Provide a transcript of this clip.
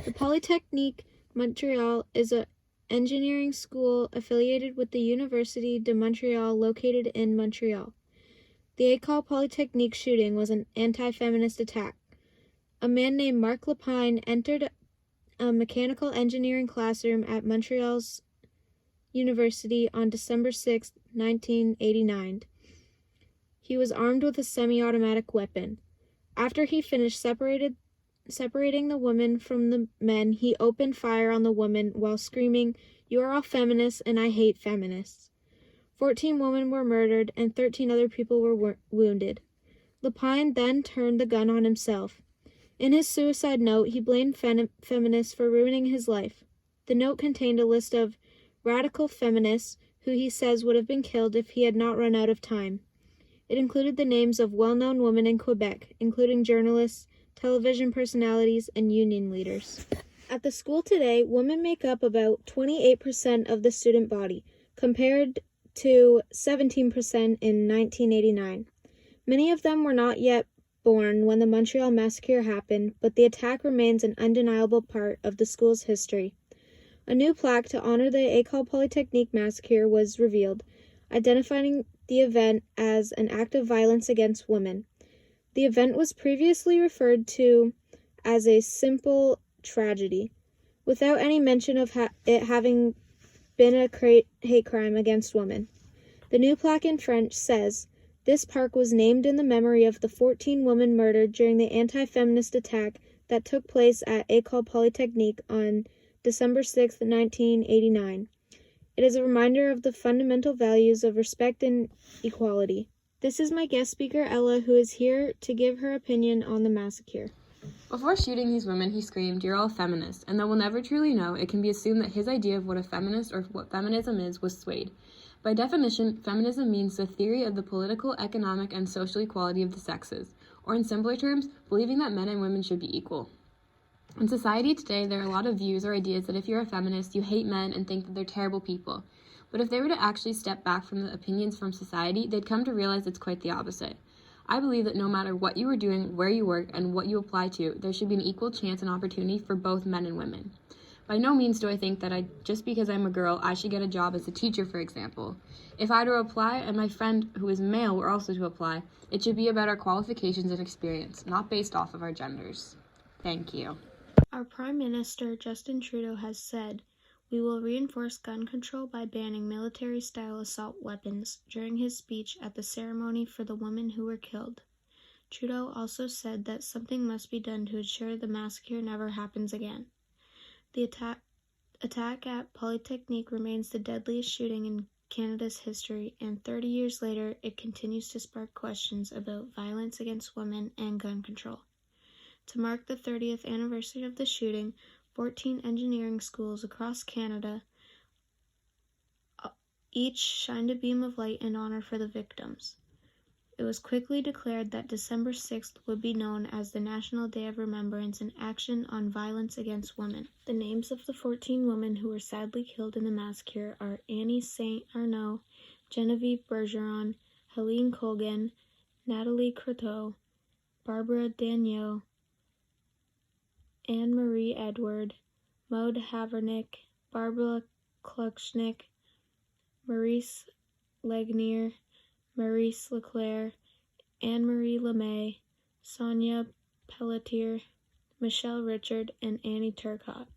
The Polytechnique Montreal is an engineering school affiliated with the Université de Montréal located in Montreal. The École Polytechnique shooting was an anti-feminist attack. A man named Marc Lapine entered a mechanical engineering classroom at Montreal's University on December 6, 1989. He was armed with a semi-automatic weapon. After he finished separating the women from the men, he opened fire on the woman while screaming, "You are all feminists and I hate feminists." 14 women were murdered and 13 other people were wounded. Lapine then turned the gun on himself. In his suicide note, he blamed feminists for ruining his life. The note contained a list of radical feminists who he says would have been killed if he had not run out of time. It included the names of well-known women in Quebec, including journalists, television personalities, and union leaders. At the school today, women make up about 28% of the student body, compared to 17% in 1989. Many of them were not yet born when the Montreal Massacre happened, but the attack remains an undeniable part of the school's history. A new plaque to honor the École Polytechnique Massacre was revealed, identifying the event as an act of violence against women. The event was previously referred to as a simple tragedy, without any mention of it having been a hate crime against women. The new plaque in French says, "This park was named in the memory of the 14 women murdered during the anti-feminist attack that took place at École Polytechnique on December 6, 1989. It is a reminder of the fundamental values of respect and equality." This is my guest speaker, Ella, who is here to give her opinion on the massacre. Before shooting these women, he screamed, "You're all feminists," and though we'll never truly know, it can be assumed that his idea of what a feminist or what feminism is was swayed. By definition, feminism means the theory of the political, economic, and social equality of the sexes, or in simpler terms, believing that men and women should be equal. In society today, there are a lot of views or ideas that if you're a feminist, you hate men and think that they're terrible people. But if they were to actually step back from the opinions from society, they'd come to realize it's quite the opposite. I believe that no matter what you are doing, where you work, and what you apply to, there should be an equal chance and opportunity for both men and women. By no means do I think that just because I'm a girl, I should get a job as a teacher, for example. If I were to apply, and my friend who is male were also to apply, it should be about our qualifications and experience, not based off of our genders. Thank you. Our Prime Minister, Justin Trudeau, has said, "We will reinforce gun control by banning military-style assault weapons," during his speech at the ceremony for the women who were killed. Trudeau also said that something must be done to ensure the massacre never happens again. The attack at Polytechnique remains the deadliest shooting in Canada's history, and 30 years later, it continues to spark questions about violence against women and gun control. To mark the 30th anniversary of the shooting, 14 engineering schools across Canada each shined a beam of light in honor for the victims. It was quickly declared that December 6th would be known as the National Day of Remembrance and Action on Violence Against Women. The names of the 14 women who were sadly killed in the massacre are Annie St. Arnaud, Genevieve Bergeron, Helene Colgan, Natalie Croteau, Barbara Daniel, Anne-Marie Edward, Maud Havernick, Barbara Kluchnick, Maurice Legnier, Maurice Leclerc, Anne-Marie Lemay, Sonia Pelletier, Michelle Richard, and Annie Turcott.